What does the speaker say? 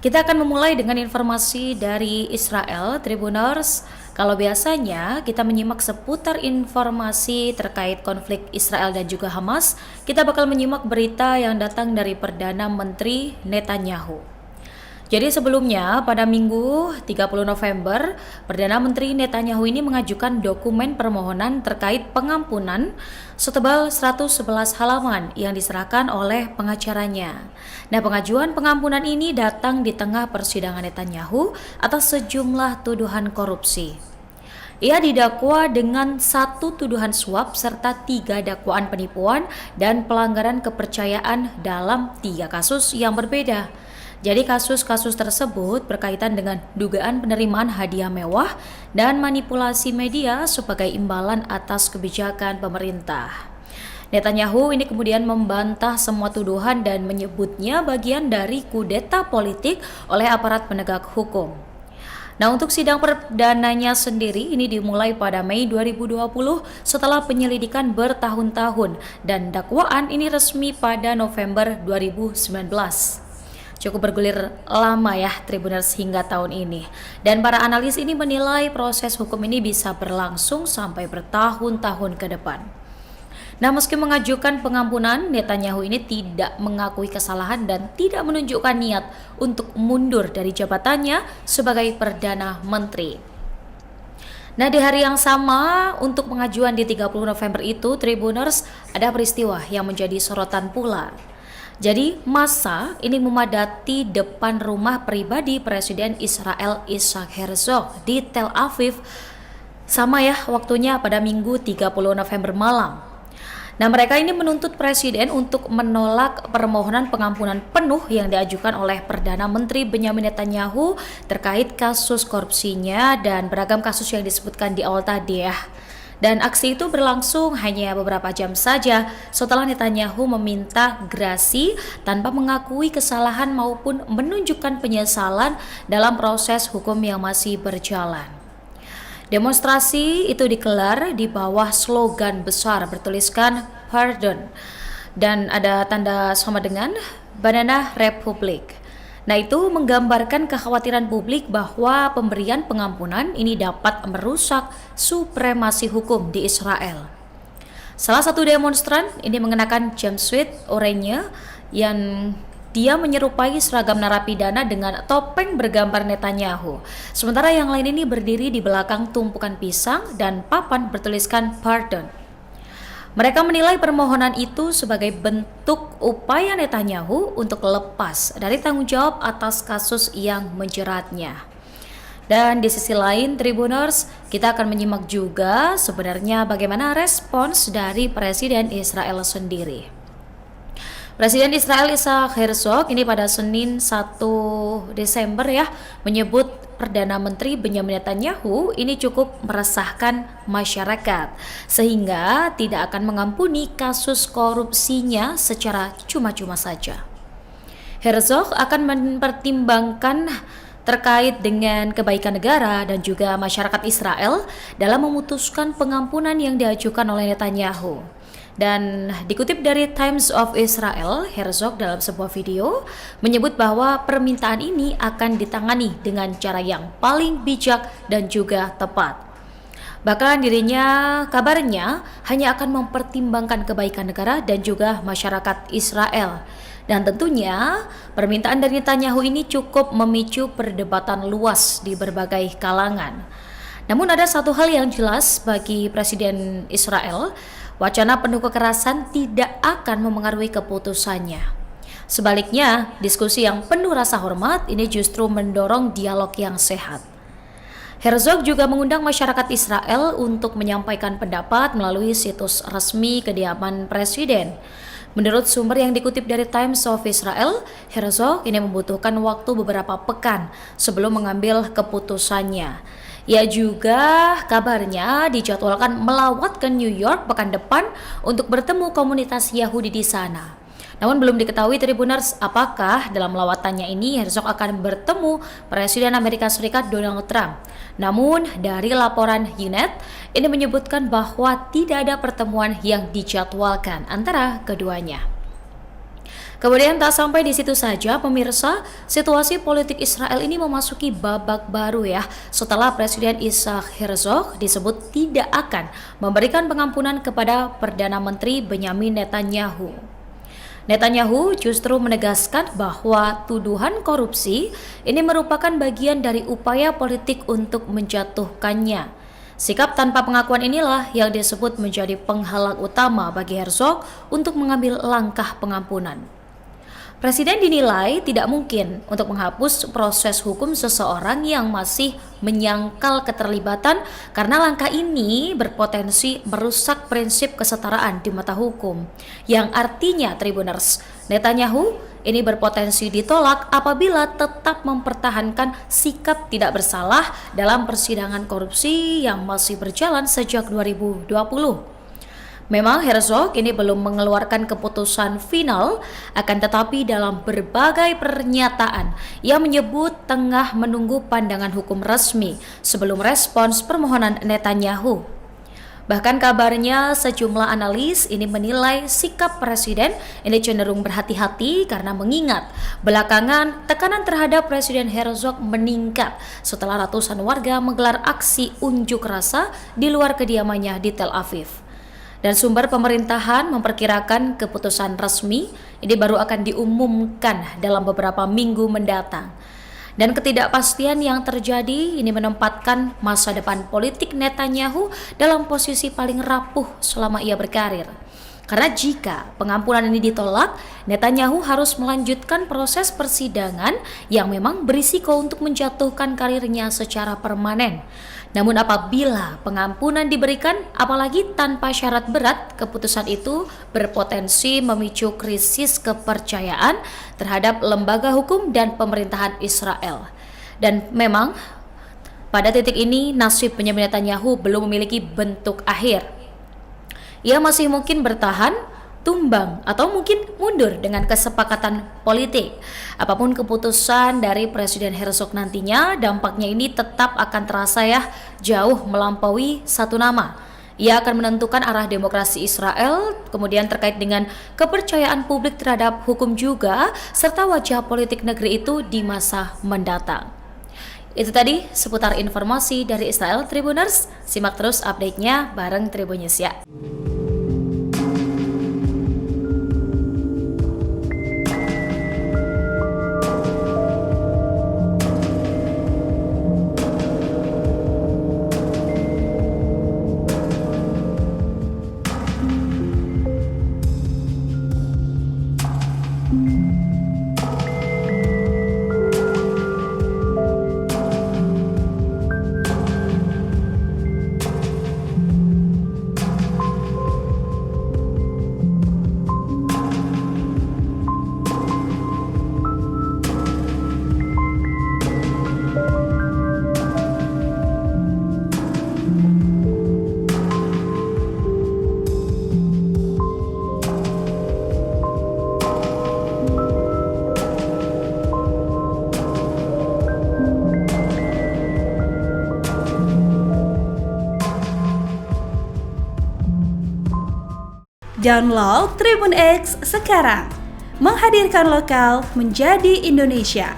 Kita akan memulai dengan informasi dari Israel, Tribuners. Kalau biasanya kita menyimak seputar informasi terkait konflik Israel dan juga Hamas, kita bakal menyimak berita yang datang dari Perdana Menteri Netanyahu. Jadi sebelumnya pada Minggu 30 November, Perdana Menteri Netanyahu ini mengajukan dokumen permohonan terkait pengampunan setebal 111 halaman yang diserahkan oleh pengacaranya. Nah, pengajuan pengampunan ini datang di tengah persidangan Netanyahu atas sejumlah tuduhan korupsi. Ia didakwa dengan 1 tuduhan suap serta 3 dakwaan penipuan dan pelanggaran kepercayaan dalam 3 kasus yang berbeda. Jadi kasus-kasus tersebut berkaitan dengan dugaan penerimaan hadiah mewah dan manipulasi media sebagai imbalan atas kebijakan pemerintah. Netanyahu ini kemudian membantah semua tuduhan dan menyebutnya bagian dari kudeta politik oleh aparat penegak hukum. Nah, untuk sidang perdananya sendiri ini dimulai pada Mei 2020 setelah penyelidikan bertahun-tahun dan dakwaan ini resmi pada November 2019. Cukup bergulir lama ya Tribuners hingga tahun ini. Dan para analis ini menilai proses hukum ini bisa berlangsung sampai bertahun-tahun ke depan. Nah, meski mengajukan pengampunan, Netanyahu ini tidak mengakui kesalahan dan tidak menunjukkan niat untuk mundur dari jabatannya sebagai Perdana Menteri. Nah, di hari yang sama untuk pengajuan di 30 November itu, Tribuners, ada peristiwa yang menjadi sorotan pula. Jadi massa ini memadati depan rumah pribadi Presiden Israel Isaac Herzog di Tel Aviv, sama ya waktunya pada Minggu 30 November malam. Nah, mereka ini menuntut Presiden untuk menolak permohonan pengampunan penuh yang diajukan oleh Perdana Menteri Benyamin Netanyahu terkait kasus korupsinya dan beragam kasus yang disebutkan di awal tadi ya. Dan aksi itu berlangsung hanya beberapa jam saja setelah Netanyahu meminta grasi tanpa mengakui kesalahan maupun menunjukkan penyesalan dalam proses hukum yang masih berjalan. Demonstrasi itu digelar di bawah slogan besar bertuliskan "Pardon" dan ada tanda sama dengan Banana Republic. Nah, itu menggambarkan kekhawatiran publik bahwa pemberian pengampunan ini dapat merusak supremasi hukum di Israel. Salah satu demonstran ini mengenakan jumpsuit oranye yang dia menyerupai seragam narapidana dengan topeng bergambar Netanyahu. Sementara yang lain ini berdiri di belakang tumpukan pisang dan papan bertuliskan "Pardon". Mereka menilai permohonan itu sebagai bentuk upaya Netanyahu untuk lepas dari tanggung jawab atas kasus yang menjeratnya. Dan di sisi lain, Tribuners, kita akan menyimak juga sebenarnya bagaimana respons dari Presiden Israel sendiri. Presiden Israel Isaac Herzog ini pada Senin 1 Desember ya menyebut Perdana Menteri Benyamin Netanyahu ini cukup meresahkan masyarakat sehingga tidak akan mengampuni kasus korupsinya secara cuma-cuma saja. Herzog akan mempertimbangkan terkait dengan kebaikan negara dan juga masyarakat Israel dalam memutuskan pengampunan yang diajukan oleh Netanyahu. Dan dikutip dari Times of Israel, Herzog dalam sebuah video menyebut bahwa permintaan ini akan ditangani dengan cara yang paling bijak dan juga tepat. Bahkan dirinya kabarnya hanya akan mempertimbangkan kebaikan negara dan juga masyarakat Israel. Dan tentunya permintaan dari Netanyahu ini cukup memicu perdebatan luas di berbagai kalangan. Namun ada satu hal yang jelas bagi Presiden Israel, wacana penuh kekerasan tidak akan memengaruhi keputusannya. Sebaliknya, diskusi yang penuh rasa hormat ini justru mendorong dialog yang sehat. Herzog juga mengundang masyarakat Israel untuk menyampaikan pendapat melalui situs resmi kediaman Presiden. Menurut sumber yang dikutip dari Times of Israel, Herzog ini membutuhkan waktu beberapa pekan sebelum mengambil keputusannya. Ia juga kabarnya dijadwalkan melawat ke New York pekan depan untuk bertemu komunitas Yahudi di sana. Namun belum diketahui Tribuners apakah dalam lawatannya ini Herzog akan bertemu Presiden Amerika Serikat Donald Trump. Namun dari laporan Ynet ini menyebutkan bahwa tidak ada pertemuan yang dijadwalkan antara keduanya. Kemudian tak sampai di situ saja pemirsa, situasi politik Israel ini memasuki babak baru ya. Setelah Presiden Isaac Herzog disebut tidak akan memberikan pengampunan kepada Perdana Menteri Benyamin Netanyahu. Netanyahu justru menegaskan bahwa tuduhan korupsi ini merupakan bagian dari upaya politik untuk menjatuhkannya. Sikap tanpa pengakuan inilah yang disebut menjadi penghalang utama bagi Herzog untuk mengambil langkah pengampunan. Presiden dinilai tidak mungkin untuk menghapus proses hukum seseorang yang masih menyangkal keterlibatan karena langkah ini berpotensi merusak prinsip kesetaraan di mata hukum. Yang artinya Tribuners, Netanyahu ini berpotensi ditolak apabila tetap mempertahankan sikap tidak bersalah dalam persidangan korupsi yang masih berjalan sejak 2020. Memang Herzog ini belum mengeluarkan keputusan final, akan tetapi dalam berbagai pernyataan ia menyebut tengah menunggu pandangan hukum resmi sebelum respons permohonan Netanyahu. Bahkan kabarnya sejumlah analis ini menilai sikap Presiden ini cenderung berhati-hati karena mengingat belakangan tekanan terhadap Presiden Herzog meningkat setelah ratusan warga menggelar aksi unjuk rasa di luar kediamannya di Tel Aviv. Dan sumber pemerintahan memperkirakan keputusan resmi ini baru akan diumumkan dalam beberapa minggu mendatang. Dan ketidakpastian yang terjadi ini menempatkan masa depan politik Netanyahu dalam posisi paling rapuh selama ia berkarir. Karena jika pengampunan ini ditolak, Netanyahu harus melanjutkan proses persidangan yang memang berisiko untuk menjatuhkan karirnya secara permanen. Namun apabila pengampunan diberikan, apalagi tanpa syarat berat, keputusan itu berpotensi memicu krisis kepercayaan terhadap lembaga hukum dan pemerintahan Israel. Dan memang pada titik ini nasib Benyamin Netanyahu belum memiliki bentuk akhir. Ia masih mungkin bertahan, tumbang, atau mungkin mundur dengan kesepakatan politik. Apapun keputusan dari Presiden Herzog nantinya, dampaknya ini tetap akan terasa ya jauh melampaui satu nama. Ia akan menentukan arah demokrasi Israel, kemudian terkait dengan kepercayaan publik terhadap hukum juga, serta wajah politik negeri itu di masa mendatang. Itu tadi seputar informasi dari Israel Tribuners. Simak terus update-nya bareng Tribunnews ya. Download Tribun X sekarang, menghadirkan lokal menjadi Indonesia.